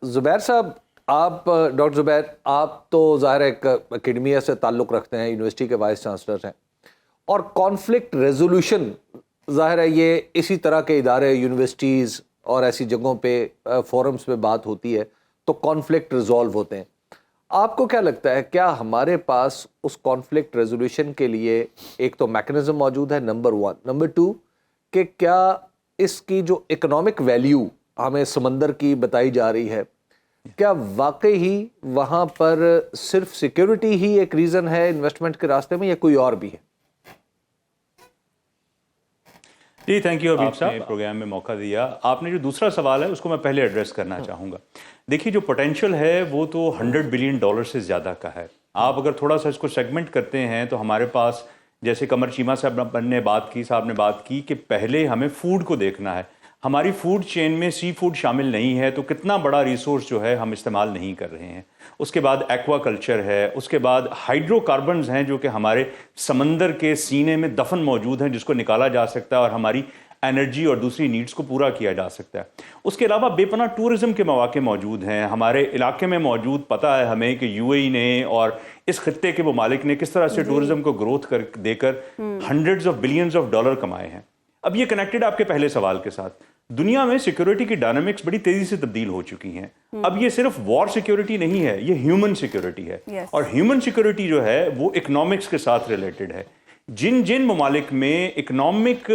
زبیر صاحب، آپ ڈاکٹر زبیر، آپ تو ظاہر ایک اکیڈمیا سے تعلق رکھتے ہیں، یونیورسٹی کے وائس چانسلر ہیں، اور کانفلکٹ ریزولوشن ظاہر ہے یہ اسی طرح کے ادارے یونیورسٹیز اور ایسی جگہوں پہ فورمز پہ بات ہوتی ہے تو کانفلکٹ ریزولو ہوتے ہیں. آپ کو کیا لگتا ہے کیا ہمارے پاس اس کانفلکٹ ریزولوشن کے لیے ایک تو میکنزم موجود ہے، نمبر 1، نمبر 2 کہ کیا اس کی جو اکنامک ویلیو ہمیں سمندر کی بتائی جا رہی ہے، کیا واقعی ہی وہاں پر صرف سیکیورٹی ہی ایک ریزن ہے انویسٹمنٹ کے راستے میں یا کوئی اور بھی ہے؟ جی تھینک یو حبیب صاحب، پروگرام میں موقع دیا. آپ نے جو دوسرا سوال ہے اس کو میں پہلے ایڈریس کرنا چاہوں گا. دیکھیے جو پوٹینشیل ہے وہ تو $100 بلین سے زیادہ کا ہے. آپ اگر تھوڑا سا اس کو سیگمنٹ کرتے ہیں تو ہمارے پاس جیسے قمر چیمہ صاحب نے بات کی کہ پہلے ہمیں فوڈ کو دیکھنا ہے. ہماری فوڈ چین میں سی فوڈ شامل نہیں ہے تو کتنا بڑا ریسورس جو ہے ہم استعمال نہیں کر رہے ہیں. اس کے بعد ایکوا کلچر ہے، اس کے بعد ہائیڈرو کاربنز ہیں جو کہ ہمارے سمندر کے سینے میں دفن موجود ہیں جس کو نکالا جا سکتا ہے اور ہماری انرجی اور دوسری نیڈز کو پورا کیا جا سکتا ہے. اس کے علاوہ بے پناہ ٹورزم کے مواقع موجود ہیں ہمارے علاقے میں موجود. پتہ ہے ہمیں کہ یو اے ای نے اور اس خطے کے ممالک نے کس طرح سے ٹورزم کو گروتھ دے کر $100 بلین کمائے ہیں. اب یہ کنیکٹڈ آپ کے پہلے سوال کے ساتھ، دنیا میں سیکیورٹی کی ڈائنامکس بڑی تیزی سے تبدیل ہو چکی ہیں. اب یہ صرف وار سیکیورٹی نہیں ہے، یہ ہیومن سیکیورٹی ہے. اور ہیومن سیکیورٹی جو ہے وہ اکنامکس کے ساتھ ریلیٹڈ ہے. جن ممالک میں اکنامک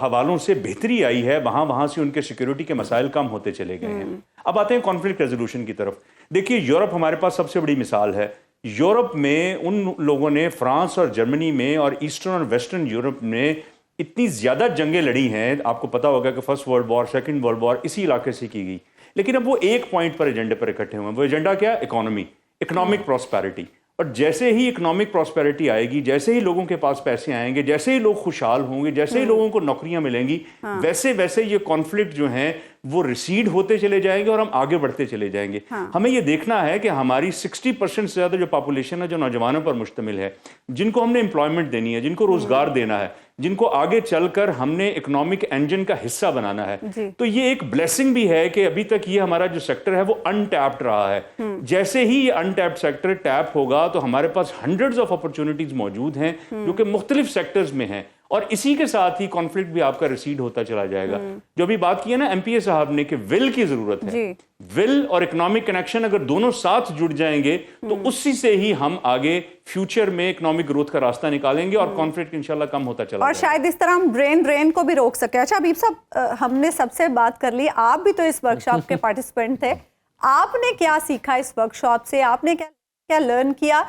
حوالوں سے بہتری آئی ہے وہاں سے ان کے سیکیورٹی کے مسائل کم ہوتے چلے گئے ہیں. اب آتے ہیں کانفلکٹ ریزولوشن کی طرف. دیکھیے یورپ ہمارے پاس سب سے بڑی مثال ہے. یورپ میں ان لوگوں نے فرانس اور جرمنی میں اور ایسٹرن اور ویسٹرن یورپ میں اتنی زیادہ جنگیں لڑی ہیں. آپ کو پتا ہوگا کہ first world war, second world war اسی علاقے سے کی گئی. لیکن اب وہ ایک پوائنٹ پر ایجنڈے پر اکٹھے ہوئے ہیں. وہ ایجنڈا کیا؟ Economic prosperity. اور جیسے ہی اکنامک پراسپیرٹی آئے گی، جیسے ہی لوگوں کے پاس پیسے آئیں گے، جیسے ہی لوگ خوشحال ہوں گے، جیسے ہی لوگوں کو نوکریاں ملیں گی، ویسے یہ کانفلکٹ جو ہیں وہ ریسیڈ ہوتے چلے جائیں گے اور ہم آگے بڑھتے چلے جائیں گے. ہمیں یہ دیکھنا ہے کہ ہماری 60% سے زیادہ جو پاپولیشن ہے جو نوجوانوں پر مشتمل ہے، جن کو ہم نے امپلائمنٹ دینی ہے، جن کو روزگار دینا ہے، جن کو آگے چل کر ہم نے اکنامک انجن کا حصہ بنانا ہے. تو یہ ایک بلیسنگ بھی ہے کہ ابھی تک یہ ہمارا جو سیکٹر ہے وہ انٹیپڈ رہا ہے. جیسے ہی یہ انٹیپڈ سیکٹر ٹیپ ہوگا تو ہمارے پاس ہنڈریڈز آف اپرچونٹیز موجود ہیں جو کہ مختلف سیکٹرز میں ہیں. اور اسی کے ساتھ ہی کانفلکٹ بھی آپ کا ریسیڈ ہوتا چلا جائے گا. جو ابھی بات کی ہے نا ایم پی اے صاحب نے کہ ول کی ضرورت ہے. ول اور اکنامک کنیکشن اگر دونوں ساتھ جڑ جائیں گے تو اسی سے ہی ہم آگے فیوچر میں اکنامک گروتھ کا راستہ نکالیں گے اور کانفلکٹ انشاءاللہ کم ہوتا چلا جائے گا. اور شاید اس طرح ہم برین ڈرین کو بھی روک سکیں. اچھا حبیب صاحب، ہم نے سب سے بات کر لی، آپ بھی تو اس ورکشاپ کے پارٹیسپینٹ تھے. آپ نے کیا سیکھا اس ورکشاپ سے؟ آپ نے کیا لرن کیا؟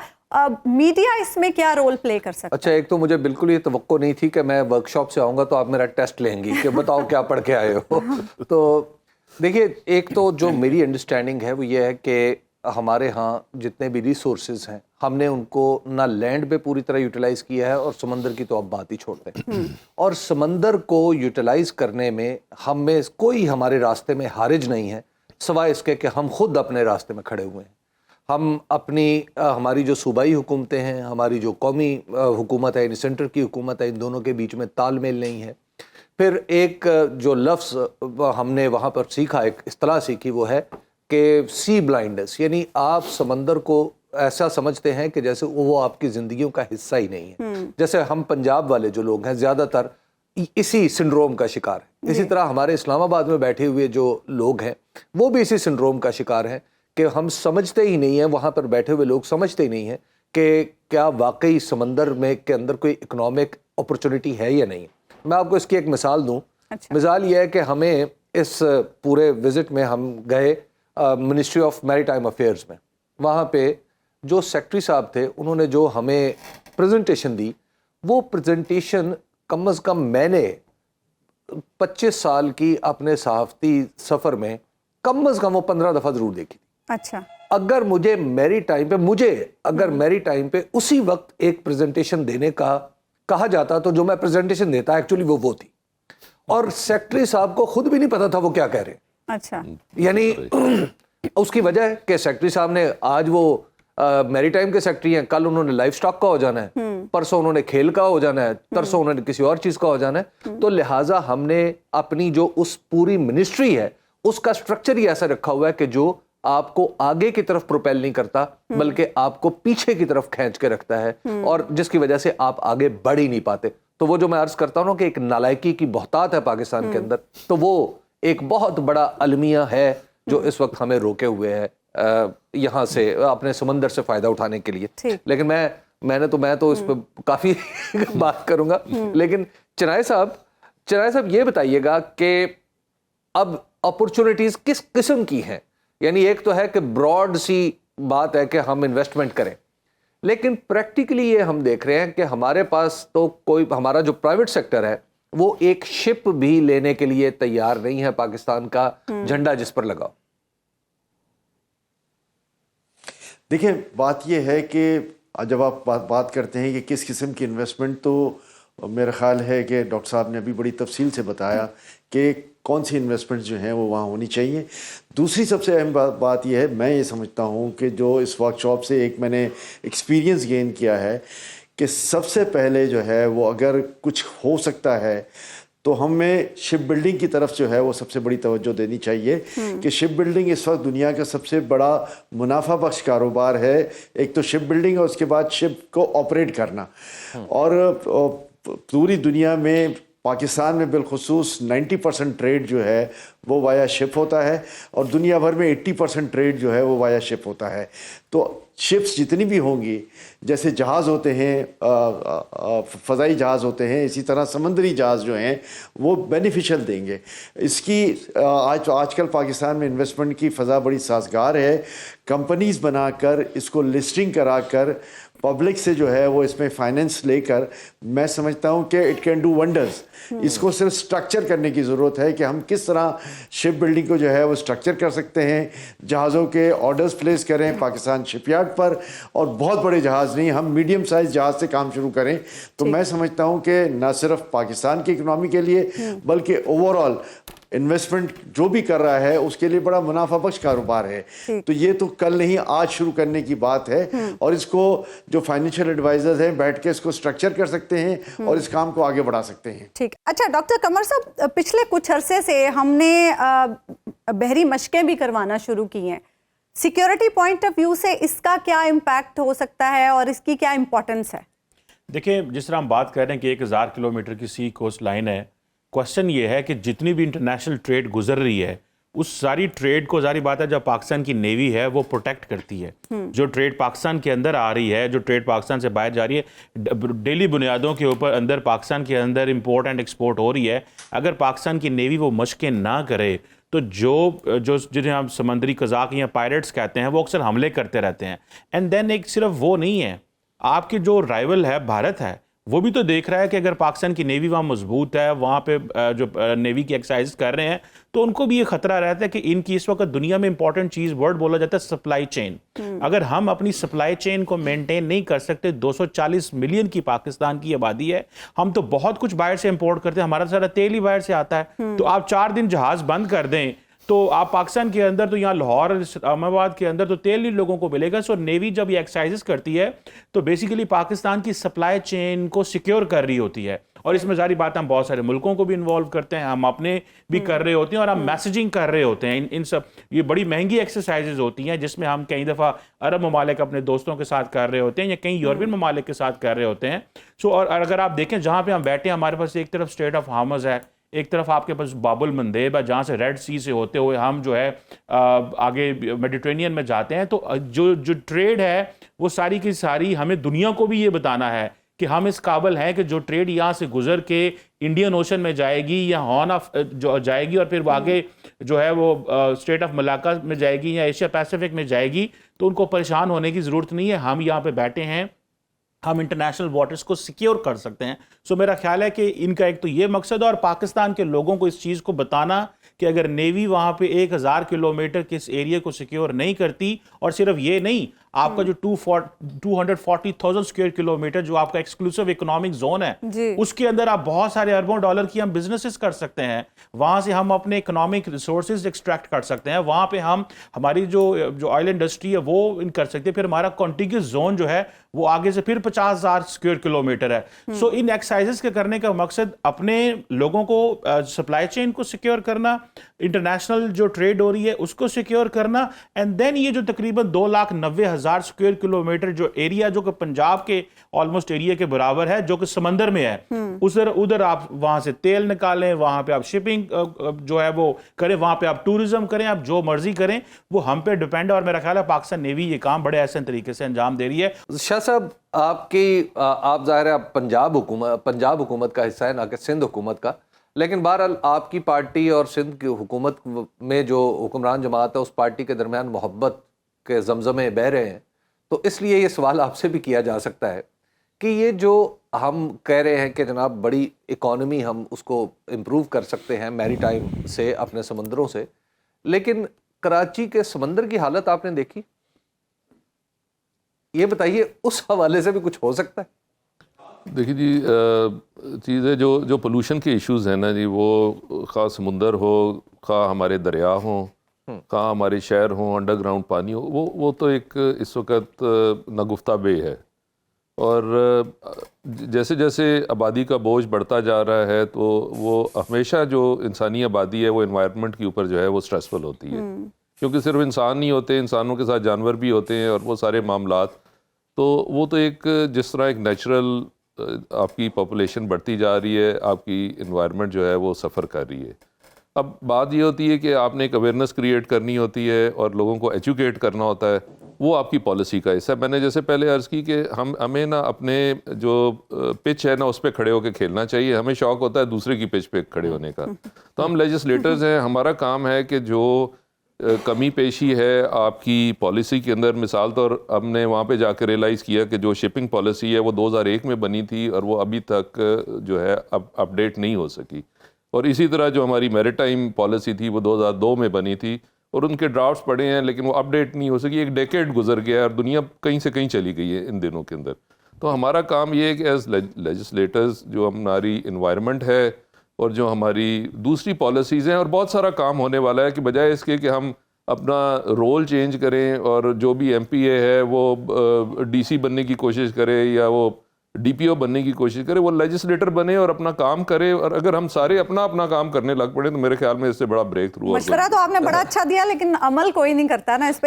میڈیا اس میں کیا رول پلے کر سکتا ہے؟ اچھا، ایک تو مجھے بالکل یہ توقع نہیں تھی کہ میں ورکشاپ سے آؤں گا تو آپ میرا ٹیسٹ لیں گی کہ بتاؤ کیا پڑھ کے آئے ہو. تو دیکھیے، ایک تو جو میری انڈرسٹینڈنگ ہے وہ یہ ہے کہ ہمارے ہاں جتنے بھی ریسورسز ہیں ہم نے ان کو نہ لینڈ پہ پوری طرح یوٹیلائز کیا ہے اور سمندر کی تو اب بات ہی چھوڑتے ہیں. اور سمندر کو یوٹیلائز کرنے میں ہم میں کوئی ہمارے راستے میں حارج نہیں ہے سوائے اس کے کہ ہم خود اپنے راستے میں کھڑے ہوئے ہیں. ہم ہماری جو صوبائی حکومتیں ہیں، ہماری جو قومی حکومت ہے، سینٹر کی حکومت ہے، ان دونوں کے بیچ میں تال میل نہیں ہے. پھر ایک جو لفظ ہم نے وہاں پر سیکھا، ایک اصطلاح سیکھی، وہ ہے کہ سی بلائنڈنس، یعنی آپ سمندر کو ایسا سمجھتے ہیں کہ جیسے وہ آپ کی زندگیوں کا حصہ ہی نہیں ہے. جیسے ہم پنجاب والے جو لوگ ہیں زیادہ تر اسی سنڈروم کا شکار ہیں. اسی طرح ہمارے اسلام آباد میں بیٹھے ہوئے جو لوگ ہیں وہ بھی اسی سنڈروم کا شکار ہیں کہ ہم سمجھتے ہی نہیں ہیں، وہاں پر بیٹھے ہوئے لوگ سمجھتے ہی نہیں ہیں کہ کیا واقعی سمندر میں کے اندر کوئی اکنامک اپرچونٹی ہے یا نہیں. میں آپ کو اس کی ایک مثال دوں. مثال یہ ہے کہ ہمیں اس پورے وزٹ میں ہم گئے منسٹری آف میری ٹائم افیئرز میں. وہاں پہ جو سیکٹری صاحب تھے انہوں نے جو ہمیں پریزنٹیشن دی، وہ پریزنٹیشن کم از کم میں نے 25 سال کی اپنے صحافتی سفر میں کم از کم وہ 15 دفعہ ضرور دیکھی تھی. اچھا، اگر میری ٹائم پہ اسی وقت ایک پریزنٹیشن دینے کا کہا جاتا تو جو میں پریزنٹیشن دیتا ایکچولی وہ تھی. اور سیکٹری صاحب کو خود بھی نہیں پتا تھا وہ کیا کہہ رہے ہیں. اچھا، یعنی اس کی وجہ ہے کہ سیکٹری صاحب نے آج وہ میری ٹائم کے سیکٹری ہیں، کل انہوں نے لائف سٹاک کا ہو جانا ہے، پرسوں انہوں نے کھیل کا ہو جانا ہے، ترسوں انہوں نے کسی اور چیز کا ہو جانا ہے. تو لہٰذا ہم نے اپنی جو اس پوری منسٹری ہے اس کا اسٹرکچر ہی ایسا رکھا ہوا ہے کہ جو آپ کو آگے کی طرف پروپیل نہیں کرتا بلکہ آپ کو پیچھے کی طرف کھینچ کے رکھتا ہے, اور جس کی وجہ سے آپ آگے بڑھ ہی نہیں پاتے. تو وہ جو میں عرض کرتا ہوں کہ ایک نالائکی کی بہتات ہے پاکستان کے اندر, تو وہ ایک بہت بڑا المیہ ہے جو اس وقت ہمیں روکے ہوئے ہے یہاں سے اپنے سمندر سے فائدہ اٹھانے کے لیے. لیکن میں تو اس پہ کافی بات کروں گا. لیکن چنائے صاحب یہ بتائیے گا کہ اب اپرچونٹیز کس قسم کی ہیں؟ یعنی ایک تو ہے کہ براڈ سی بات ہے کہ ہم انویسٹمنٹ کریں, لیکن پریکٹیکلی یہ ہم دیکھ رہے ہیں کہ ہمارے پاس تو کوئی, ہمارا جو پرائیویٹ سیکٹر ہے وہ ایک شپ بھی لینے کے لیے تیار نہیں ہے پاکستان کا جھنڈا جس پر لگاؤ. دیکھیں بات یہ ہے کہ جب آپ بات کرتے ہیں کہ کس قسم کی انویسٹمنٹ, تو میرا خیال ہے کہ ڈاکٹر صاحب نے ابھی بڑی تفصیل سے بتایا کہ کون سی انویسٹمنٹ جو ہیں وہ وہاں ہونی چاہیے. دوسری سب سے اہم بات یہ ہے, میں یہ سمجھتا ہوں کہ جو اس ورکشاپ سے ایک میں نے ایکسپیرینس گین کیا ہے کہ سب سے پہلے جو ہے وہ اگر کچھ ہو سکتا ہے تو ہمیں شپ بلڈنگ کی طرف جو ہے وہ سب سے بڑی توجہ دینی چاہیے کہ شپ بلڈنگ اس وقت دنیا کا سب سے بڑا منافع بخش کاروبار ہے. ایک تو شپ بلڈنگ اور اس کے بعد شپ کو آپریٹ کرنا, اور پوری دنیا میں پاکستان میں بالخصوص 90% ٹریڈ جو ہے وہ وایا شپ ہوتا ہے, اور دنیا بھر میں 80% ٹریڈ جو ہے وہ وایا شپ ہوتا ہے. تو شپس جتنی بھی ہوں گی, جیسے جہاز ہوتے ہیں, فضائی جہاز ہوتے ہیں, اسی طرح سمندری جہاز جو ہیں وہ بینیفیشل دیں گے. اس کی آج کل پاکستان میں انویسٹمنٹ کی فضا بڑی سازگار ہے. کمپنیز بنا کر اس کو لسٹنگ کرا کر پبلک سے جو ہے وہ اس میں فائننس لے کر, میں سمجھتا ہوں کہ اٹ کین ڈو ونڈرز. اس کو صرف سٹرکچر کرنے کی ضرورت ہے کہ ہم کس طرح شپ بلڈنگ کو جو ہے وہ سٹرکچر کر سکتے ہیں, جہازوں کے آرڈرز پلیس کریں پاکستان شپ یارڈ پر, اور بہت بڑے جہاز نہیں, ہم میڈیم سائز جہاز سے کام شروع کریں. تو میں سمجھتا ہوں کہ نہ صرف پاکستان کی اکنامی کے لیے بلکہ اوور آل انویسٹمنٹ جو بھی کر رہا ہے اس کے لیے بڑا منافع بخش کاروبار ہے. تو یہ تو کل نہیں آج شروع کرنے کی بات ہے, اور اس کو جو فائنینشیل ایڈوائزرز ہیں بیٹھ کے اس کو سٹرکچر کر سکتے ہیں اور اس کام کو آگے بڑھا سکتے ہیں. ٹھیک. اچھا ڈاکٹر قمر صاحب, پچھلے کچھ عرصے سے ہم نے بحری مشقیں بھی کروانا شروع کی ہیں. سیکیورٹی پوائنٹ آف ویو سے اس کا کیا امپیکٹ ہو سکتا ہے اور اس کی کیا امپورٹنس ہے؟ دیکھیں جس طرح ہم بات کر رہے ہیں کہ 1000 کلومیٹر کی سی کوسٹ لائن ہے, کوشچن یہ ہے کہ جتنی بھی انٹرنیشنل ٹریڈ گزر رہی ہے اس ساری ٹریڈ کو ظاہری بات ہے جب پاکستان کی نیوی ہے وہ پروٹیکٹ کرتی ہے. جو ٹریڈ پاکستان کے اندر آ رہی ہے, جو ٹریڈ پاکستان سے باہر جا رہی ہے, ڈیلی بنیادوں کے اوپر اندر پاکستان کے اندر امپورٹ اینڈ ایکسپورٹ ہو رہی ہے. اگر پاکستان کی نیوی وہ مشقیں نہ کرے تو جنہیں ہم سمندری قزاق یا پائریٹس کہتے ہیں وہ اکثر حملے کرتے رہتے ہیں. اینڈ دین ایک صرف وہ نہیں ہے, آپ کے جو رائیول ہے بھارت ہے وہ بھی تو دیکھ رہا ہے کہ اگر پاکستان کی نیوی وہاں مضبوط ہے, وہاں پہ جو نیوی کی ایکسرسائز کر رہے ہیں, تو ان کو بھی یہ خطرہ رہتا ہے کہ ان کی اس وقت دنیا میں امپورٹنٹ چیز ورڈ بولا جاتا ہے سپلائی چین. اگر ہم اپنی سپلائی چین کو مینٹین نہیں کر سکتے, 240 ملین کی پاکستان کی آبادی ہے, ہم تو بہت کچھ باہر سے امپورٹ کرتے ہیں, ہمارا سارا تیل ہی باہر سے آتا ہے. تو آپ 4 دن جہاز بند کر دیں تو آپ پاکستان کے اندر تو یہاں لاہور اسلام آباد کے اندر تو تیل ہی لوگوں کو ملے گا. سو نیوی جب یہ ایکسرسائزز کرتی ہے تو بیسیکلی پاکستان کی سپلائی چین کو سیکیور کر رہی ہوتی ہے, اور اس میں ظاہری بات ہم بہت سارے ملکوں کو بھی انوالو کرتے ہیں, ہم اپنے بھی کر رہے ہوتے ہیں, اور ہم میسیجنگ کر رہے ہوتے ہیں. ان سب یہ بڑی مہنگی ایکسرسائزز ہوتی ہیں جس میں ہم کئی دفعہ عرب ممالک اپنے دوستوں کے ساتھ کر رہے ہوتے ہیں یا کئی یورپین ممالک کے ساتھ کر رہے ہوتے ہیں. سو اور اگر آپ دیکھیں جہاں پہ ہم بیٹھے ہیں, ہمارے پاس ایک طرف اسٹریٹ آف ہارمز ہے, ایک طرف آپ کے پاس باب المندیب ہے جہاں سے ریڈ سی سے ہوتے ہوئے ہم جو ہے آگے میڈیٹرینین میں جاتے ہیں. تو جو ٹریڈ ہے وہ ساری کی ساری ہمیں دنیا کو بھی یہ بتانا ہے کہ ہم اس قابل ہیں کہ جو ٹریڈ یہاں سے گزر کے انڈین اوشن میں جائے گی یا ہارن آف جو جائے گی اور پھر آگے جو ہے وہ اسٹریٹ آف ملاکا میں جائے گی یا ایشیا پیسیفک میں جائے گی, تو ان کو پریشان ہونے کی ضرورت نہیں ہے. ہم یہاں پہ بیٹھے ہیں, ہم انٹرنیشنل واٹرز کو سیکیور کر سکتے ہیں. سو میرا خیال ہے کہ ان کا ایک تو یہ مقصد ہے, اور پاکستان کے لوگوں کو اس چیز کو بتانا کہ اگر نیوی وہاں پہ 1000 کلومیٹر کے اس ایریا کو سیکیور نہیں کرتی, اور صرف یہ نہیں, آپ کا جو 240,000 اسکوائر کلومیٹر جو آپ کا ایکسکلوسیو اکنامک زون ہے جی. اس کے اندر آپ بہت سارے اربوں ڈالر کی ہم بزنسز کر سکتے ہیں. وہاں سے ہم اپنے اکنامک ریسورسز ایکسٹریکٹ کر سکتے ہیں. وہاں پہ ہم ہماری جو آئل انڈسٹری ہے وہ کر سکتے ہیں. پھر ہمارا کانٹیگیوس زون جو ہے وہ آگے سے پھر 50,000 اسکوائر کلومیٹر ہے. سو ان ایکسرسائزز کے کرنے کا مقصد اپنے لوگوں کو سپلائی چین کو سیکیور کرنا, انٹرنیشنل جو ٹریڈ ہو رہی ہے اس کو سیکیور کرنا, اینڈ دین یہ جو تقریباً 2,90,000 اسکوائر کلومیٹر جو ایریا جو کہ پنجاب کے آلموسٹ ایریا کے برابر ہے جو کہ سمندر میں ہے, ادھر آپ وہاں سے تیل نکالیں, وہاں پہ آپ شپنگ جو ہے وہ کریں, وہاں پہ آپ ٹورزم کریں, آپ جو مرضی کریں, وہ ہم پہ ڈیپینڈ ہے. اور میرا خیال ہے پاکستان نیوی یہ کام بڑے احسن طریقے سے انجام دے رہی ہے. شاہ صاحب آپ ظاہر ہے پنجاب حکومت کا حصہ ہے نہ کہ سندھ حکومت کا, لیکن بہرحال آپ کی پارٹی اور سندھ کی حکومت میں جو حکمران جماعت ہے اس پارٹی کے درمیان محبت کے زمزمے بہہ رہے ہیں, تو اس لیے یہ سوال آپ سے بھی کیا جا سکتا ہے کہ یہ جو ہم کہہ رہے ہیں کہ جناب بڑی اکانومی ہم اس کو امپروو کر سکتے ہیں میری ٹائم سے, اپنے سمندروں سے, لیکن کراچی کے سمندر کی حالت آپ نے دیکھی, یہ بتائیے اس حوالے سے بھی کچھ ہو سکتا ہے؟ دیکھیے جی, چیزیں جو پولوشن کے ایشوز ہیں نا جی, وہ خواہ سمندر ہو, خواہ ہمارے دریا ہوں, خواہ ہمارے شہر ہوں, انڈر گراؤنڈ پانی ہو, وہ تو ایک اس وقت نگفتہ بے ہے. اور جیسے جیسے آبادی کا بوجھ بڑھتا جا رہا ہے تو وہ ہمیشہ جو انسانی آبادی ہے وہ انوائرمنٹ کے اوپر جو ہے وہ سٹریسفل ہوتی ہے, کیونکہ صرف انسان نہیں ہوتے, انسانوں کے ساتھ جانور بھی ہوتے ہیں اور وہ سارے معاملات. تو وہ تو ایک جس طرح ایک نیچرل آپ کی پاپولیشن بڑھتی جا رہی ہے, آپ کی انوائرمنٹ جو ہے وہ سفر کر رہی ہے. اب بات یہ ہوتی ہے کہ آپ نے ایک اویئرنیس کریٹ کرنی ہوتی ہے اور لوگوں کو ایجوکیٹ کرنا ہوتا ہے, وہ آپ کی پالیسی کا حصہ ہے. میں نے جیسے پہلے عرض کی کہ ہمیں نا اپنے جو پچ ہے نا اس پہ کھڑے ہو کے کھیلنا چاہیے. ہمیں شوق ہوتا ہے دوسرے کی پچ پہ کھڑے ہونے کا. تو ہم لیجسلیٹرز ہیں, ہمارا کام ہے کہ جو کمی پیشی ہے آپ کی پالیسی کے اندر, مثال طور ہم نے وہاں پہ جا کے ریئلائز کیا کہ جو شپنگ پالیسی ہے وہ 2001 میں بنی تھی اور وہ ابھی تک جو ہے اپڈیٹ نہیں ہو سکی. اور اسی طرح جو ہماری میریٹائم پالیسی تھی وہ 2002 میں بنی تھی اور ان کے ڈرافٹس پڑے ہیں لیکن وہ اپڈیٹ نہیں ہو سکی. ایک ڈیکیڈ گزر گیا اور دنیا کہیں سے کہیں چلی گئی ہے ان دنوں کے اندر. تو ہمارا کام یہ ہے کہ ایز لیجسلیٹرز جو ہماری انوائرمنٹ ہے اور جو ہماری دوسری پالیسیز ہیں, اور بہت سارا کام ہونے والا ہے, کہ بجائے اس کے کہ ہم اپنا رول چینج کریں اور جو بھی ایم پی اے ہے وہ ڈی سی بننے کی کوشش کرے یا وہ ڈی پی او بننے کی کوشش کرے, وہ لیجسلیٹر بنے اور اپنا کام کرے. اور اگر ہم سارے اپنا کام کرنے لگ پڑے تو میرے خیال میں اس سے بڑا بریک تھرو. مشورہ تو آپ نے بڑا اچھا دیا لیکن عمل کوئی نہیں کرتا نا اس پہ.